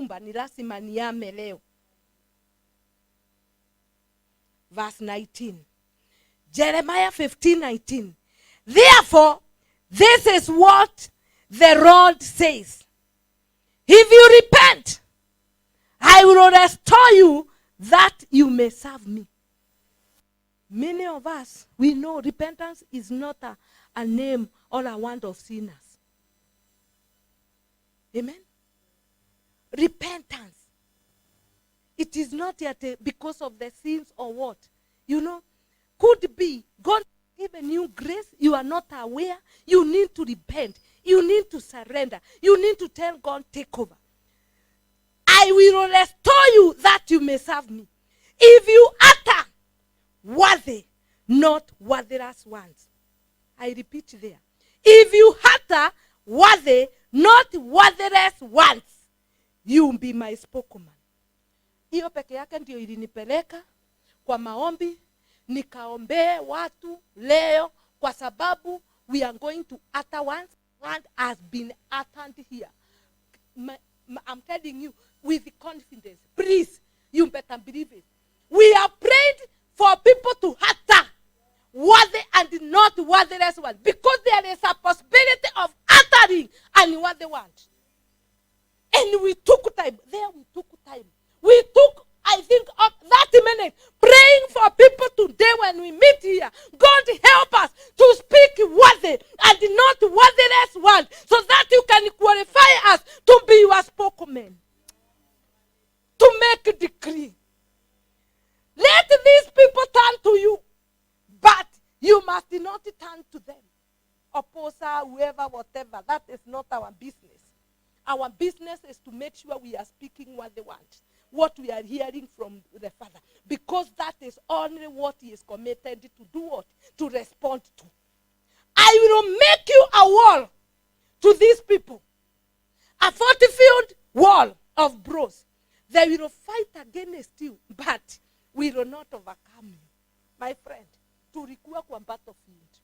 nyumba ni lazima niame leo. Verse 19. Jeremiah 15:19. Therefore, this is what the Lord says. If you repent, I will restore you that you may serve me. Many of us, we know repentance is not a name or a word of sinners. Amen? Repentance. It is not yet because of the sins or what. You know, could be God given you grace, you are not aware, you need to repent, you need to surrender, you need to tell God, take over. I will restore you that you may serve me. If you utter worthy, not worthless ones. I repeat there. If you utter worthy, not worthless ones, you will be my spokesman. Hiyo peke yake ndio ilinipeleka kwa maombi, nikaombee watu leo kwa sababu we are going to utter once, one has been uttered here. I'm telling you with confidence, please, you better believe it. We are prayed for people to utter worthy and not worthless ones, because there is a possibility of uttering unworthy ones. And we took time. There we took time. We took, I think, 30 minutes praying for people today when we meet here. God help us to speak worthy and not worthless ones, so that you can qualify us to be your spokesman, to make a decree. Let these people turn to you, but you must not turn to them. Opposer, whoever, whatever. That is not our business. Our business is to make sure we are speaking what they want, what we are hearing from the Father, because that is only what he is committed to do, what? To respond to. I will make you a wall to these people, a fortified wall of bronze. They will fight against you, but we will not overcome you. My friend, tulikuwa kwa battlefield.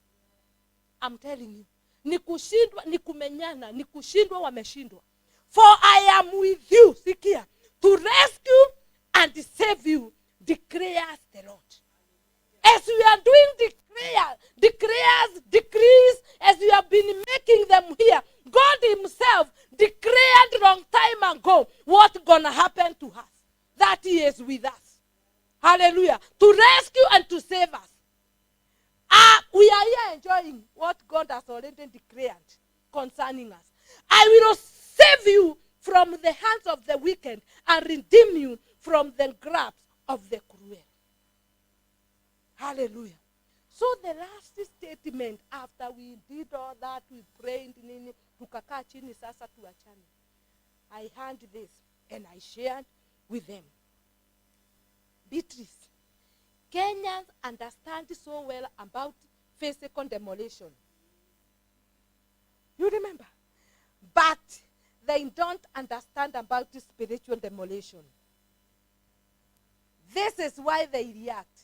I'm telling you. Ni kushindwa, ni kumenyana, ni kushindwa wameshindwa. For I am with you, sikia, to rescue and save you, declares the Lord. As we are doing decrees, as we have been making them here, God himself declared long time ago what's going to happen to us. That he is with us. Hallelujah. To rescue and to save us. We are here enjoying what God has already declared concerning us. I will save you from the hands of the wicked and redeem you from the grasp of the cruel. Hallelujah. So the last statement, after we did all that, we prayed, tukakaa chini sasa tuachane. I heard this and I shared with them. Beatrice, Kenyans understand so well about physical demolition. You remember? But they don't understand about spiritual demolition. This is why they react.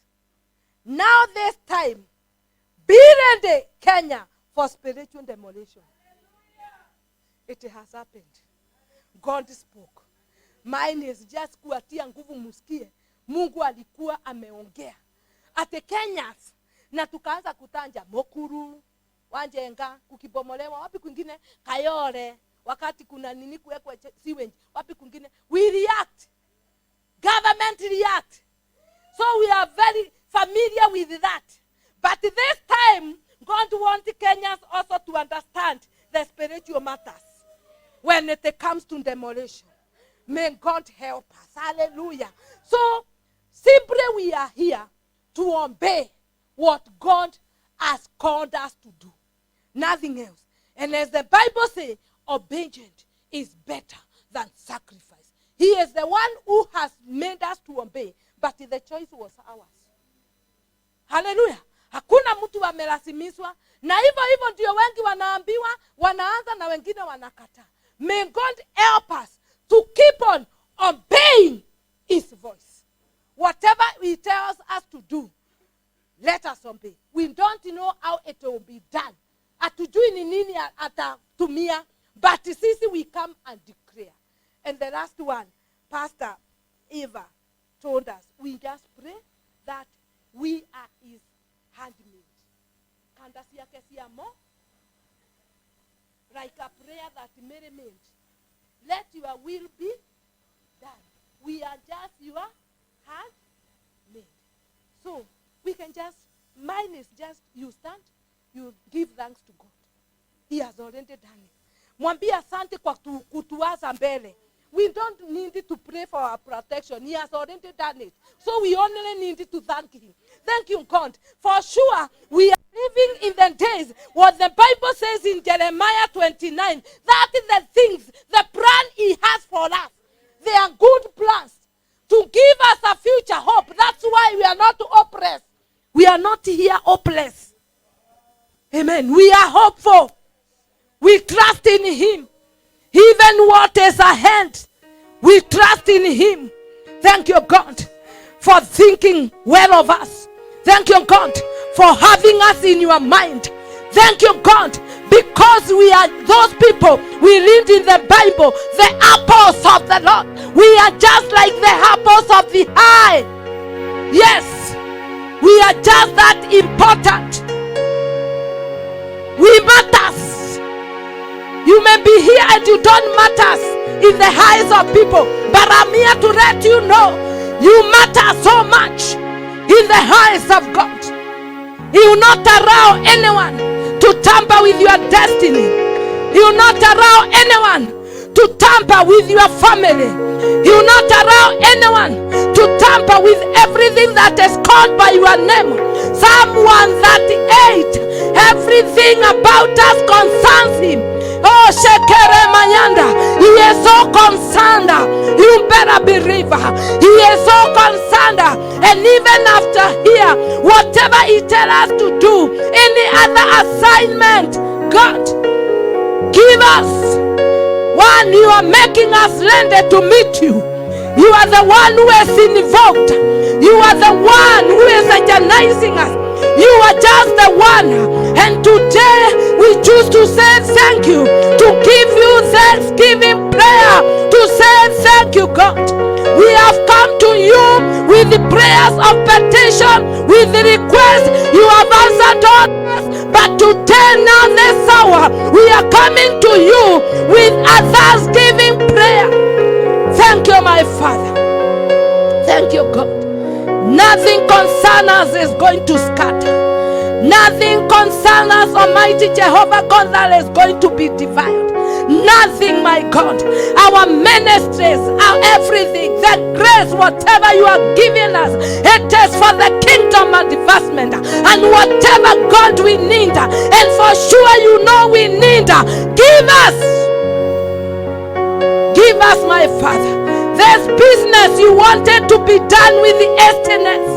Now this time, be ready, Kenya, for spiritual demolition. It has happened. God spoke. Mine is just kuatia nguvu musikie. Mungu alikuwa ameongea. Ate Kenyans, na tukaanza kutanja Mokuru, Wanjenga, kukibomolewa, wapi kwingine, Kayore, wakati kuna nini kuwekwa sewage, wapi kwingine. We react. Government react. So we are very familiar with that. But this time, God wants Kenyans also to understand the spiritual matters when it comes to demolition. May God help us. Hallelujah. So, simply we are here to obey what God has called us to do. Nothing else. And as the Bible says, obedience is better than sacrifice. He is the one who has made us to obey, but the choice was ours. Hallelujah. Hakuna mtu amelazimishwa, na hivyo ndio wengi wanaambiwa, wanaanza na wengine wanakataa. May God help us to keep on obeying his voice. Whatever he tells us to do, let us obey. We don't know how it will be done. Hatujui ni nini atatumia, but sisi we come and declare. And the last one, Pastor Eva told us, we just pray that we are his handmaid. Like a prayer that Mary made. Let your will be done. We are just your handmaid. So we can just, mine is just, you stand, you give thanks to God. He has already done it. Mwambie asante kwa kutuaza mbele. We don't need to pray for our protection. He has already done it. So we only need to thank him. Thank you, God. For sure, we are living in the days, what the Bible says in Jeremiah 29, that is the things, the plan he has for us. They are good plans to give us a future hope. That's why we are not hopeless. We are not here hopeless. Amen. We are hopeful. We trust in him. Even what is ahead, we trust in him. Thank you, God, for thinking well of us. Thank you, God, for having us in your mind. Thank you, God, because we are those people. We read in the Bible, the apples of the Lord. We are just like the apples of the eye. Yes, we are just that important. We matter. You may be here and you don't matter in the eyes of people, but I'm here to let you know you matter so much in the eyes of God. He will not allow anyone to tamper with your destiny. He will not allow anyone to tamper with your family. He will not allow anyone to tamper with everything that is called by your name. Psalm 138, everything about us concerns him. Oh, Shekere Mayanda, he is so concerned. You better believe. He is so concerned. And even after here, whatever he tells us to do, any other assignment, God, give us. One, you are making us landed to meet you. You are the one who is invoked. You are the one who is agonizing us. You are just the one. And today we choose to say thank you, to give you thanksgiving prayer, to say thank you, God. We have come to you with the prayers of petition, with the request. You have answered us. But today, now, this hour, we are coming to you with a thanksgiving prayer. Thank you, my Father. Thank you, God. Nothing concerns us is going to scatter. Nothing concerns us, Almighty Jehovah God, that is going to be divided. Nothing, my God. Our ministries, our everything, the grace, whatever you are giving us, it is for the kingdom advancement. And whatever, God, we need, and for sure you know we need, give us. Give us, my Father. There's business you wanted to be done with the estimates.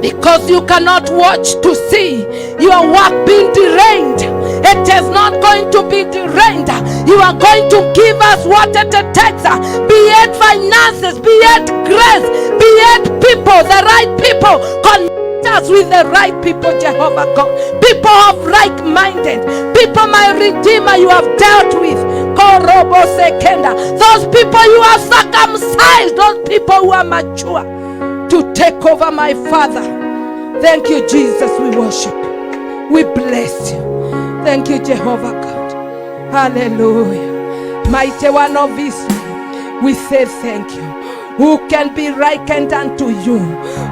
Because you cannot watch to see your work being derailed. It is not going to be derailed. You are going to give us what it takes. Be it finances, be it grace, be it people, the right people. Connect us with the right people, Jehovah God. People of like-minded. People, my Redeemer, you have dealt with. Those people you have circumcised. Those people who are mature to take over, my Father. Thank you, Jesus. We worship you. We bless you. Thank you, Jehovah God. Hallelujah. Mighty one of Israel, we say thank you. Who can be likened unto you?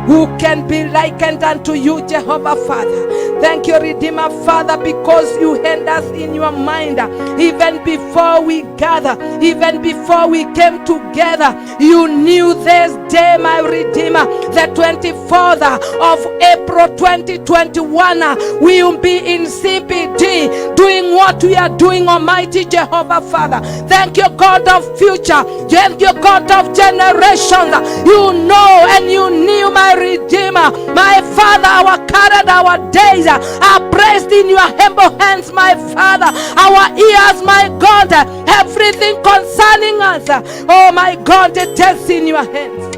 Who can be likened unto you, Jehovah Father? Thank you, Redeemer Father, because you had us in your mind. Even before we gather, even before we came together, you knew this day, my Redeemer, the 24th of April 2021, we will be in CPD doing what we are doing, Almighty Jehovah Father. Thank you, God of future. Thank you, God of generation. You know and you knew, my Redeemer, my Father, our current, our days are placed in your humble hands, my Father. Our ears, my God, everything concerning us, oh my God, it is in your hands.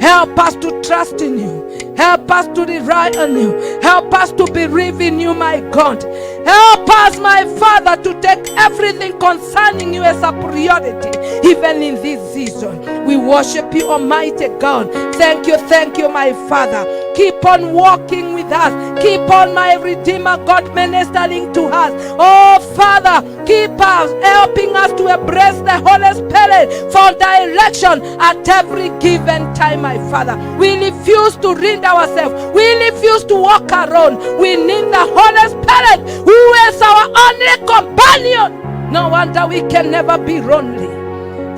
Help us to trust in you. Help us to rely on you. Help us to believe in you, my God. Help us, my Father, to take everything concerning you as a priority, even in this season. We worship you, Almighty God. Thank you, my Father. Keep on walking with us. Keep on, my Redeemer God, ministering to us. Oh, Father, keep us, helping us to embrace the Holy Spirit for direction at every given time, my Father. We refuse to rid ourselves. We refuse to walk around. We need the Holy Spirit, who is our only companion. No wonder we can never be lonely.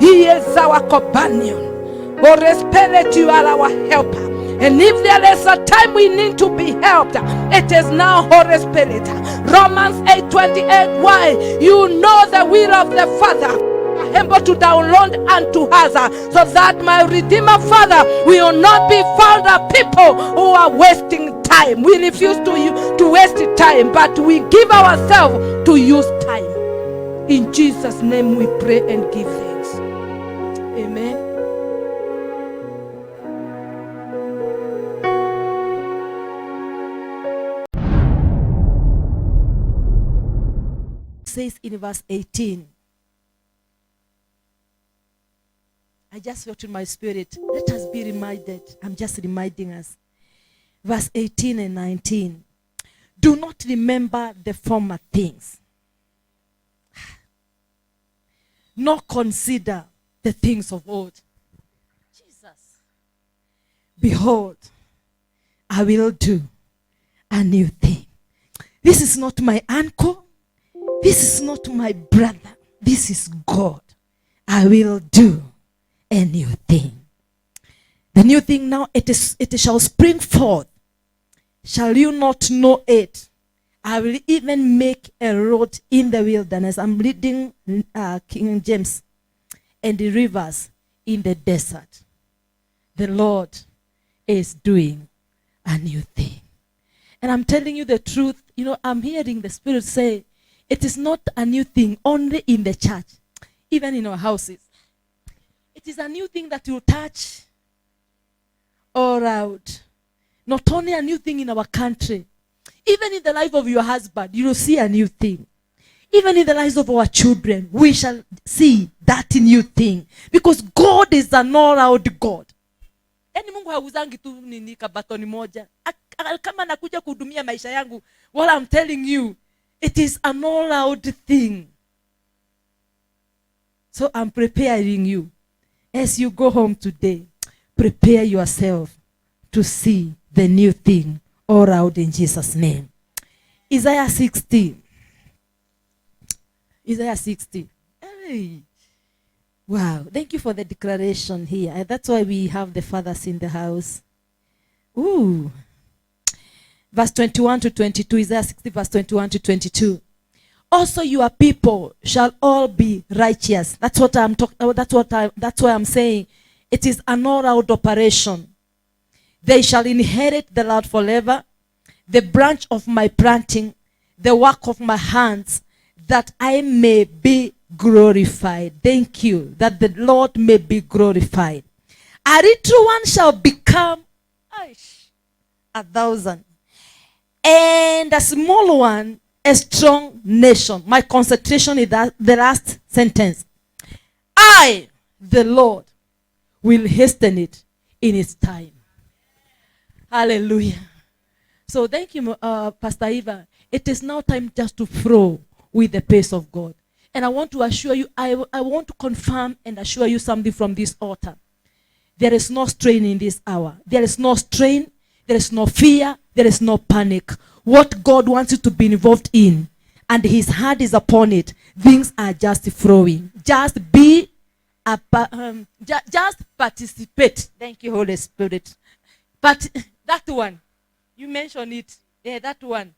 He is our companion. Holy Spirit, you are our helper. And if there is a time we need to be helped, it is now, Holy Spirit. Romans 8:28. Why? You know the will of the Father, able to download unto us, so that, my Redeemer Father, we will not be found a people who are wasting time. We refuse to waste time, but we give ourselves to use time. In Jesus' name we pray and give thanks. Amen. Says in verse 18, I just felt in my spirit, let us be reminded. I'm just reminding us. Verse 18 and 19. Do not remember the former things, nor consider the things of old. Jesus. Behold, I will do a new thing. This is not my uncle. This is not my brother. This is God. I will do a new thing. The new thing now, it shall spring forth. Shall you not know it? I will even make a road in the wilderness. I'm reading King James. And the rivers in the desert. The Lord is doing a new thing. And I'm telling you the truth. You know, I'm hearing the Spirit say, it is not a new thing only in the church, even in our houses. It is a new thing that will touch all out. Not only a new thing in our country, even in the life of your husband, you will see a new thing. Even in the lives of our children, we shall see that new thing. Because God is an all-out God. Yani Mungu hauzangi tu nini kabatoni moja. Kama nakuja kuhudumia maisha yangu, what I'm telling you, it is an all-out thing. So I'm preparing you. As you go home today, prepare yourself to see the new thing all out in Jesus' name. Isaiah 60. Isaiah 60. Hey. Wow. Thank you for the declaration here. That's why we have the fathers in the house. Ooh. Verse 21 to 22. Isaiah 60 verse 21 to 22. Also your people shall all be righteous. That's what I'm talking. That's why I'm saying it is an all-out operation. They shall inherit the land forever, the branch of my planting, the work of my hands, that I may be glorified. Thank you. That the Lord may be glorified. A little one shall become 1,000, and a small one a strong nation. My concentration is that the last sentence. I, the Lord, will hasten it in its time. Hallelujah. So thank you, Pastor Eva. It is now time just to flow with the pace of God. And I want to assure you, I want to confirm and assure you something from this altar. There is no strain in this hour. There is no strain. There is no fear. There is no panic. What God wants you to be involved in, and his hand is upon it, things are just flowing. Just be, just participate. Thank you, Holy Spirit. But that one, you mentioned it. Yeah, that one.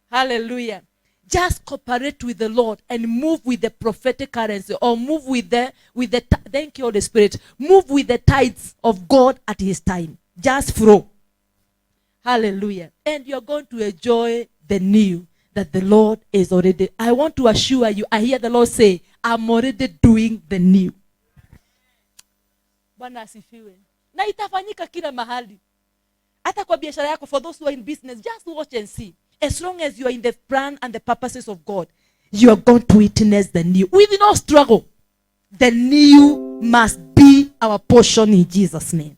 Hallelujah. Just cooperate with the Lord and move with the prophetic currency, or move with the thank you, Holy Spirit. Move with the tides of God at his time. Just flow. Hallelujah. And you're going to enjoy the new that the Lord is already. I want to assure you, I hear the Lord say, I'm already doing the new. Bwana asifiwe. Na itafanyika kila mahali. Hata kwa biashara yako, for those who are in business, just watch and see. As long as you are in the plan and the purposes of God, you are going to witness the new. With no struggle, the new must be our portion in Jesus' name.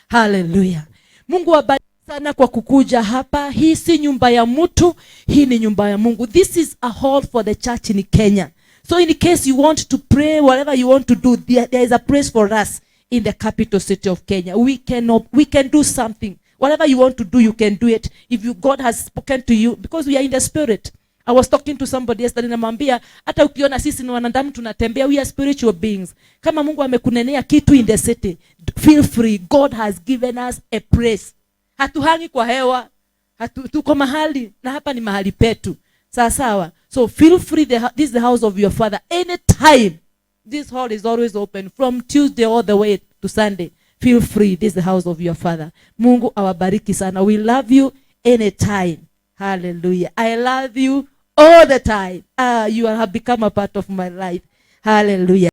Hallelujah. Mungu abariki sana kwa kukuja hapa. Hii si nyumba ya mtu, hii ni nyumba ya Mungu. This is a hall for the church in Kenya. So in case you want to pray, whatever you want to do, there is a place for us in the capital city of Kenya. We can do something. Whatever you want to do, you can do it. If God has spoken to you, because we are in the spirit. I was talking to somebody yesterday, namwambia hata ukiona sisi ni wanadamu tunatembea, we are spiritual beings. Kama Mungu amekunenea kitu in the city, feel free. God has given us a place. Hatuhangi kwa hewa, tuko mahali, na hapa ni mahali petu. Sawa. So feel free, this is the house of your Father. Anytime, this hall is always open from Tuesday all the way to Sunday. Feel free, this is the house of your Father. Mungu awabariki sana. We love you anytime. Hallelujah. I love you all the time. You have become a part of my life. Hallelujah.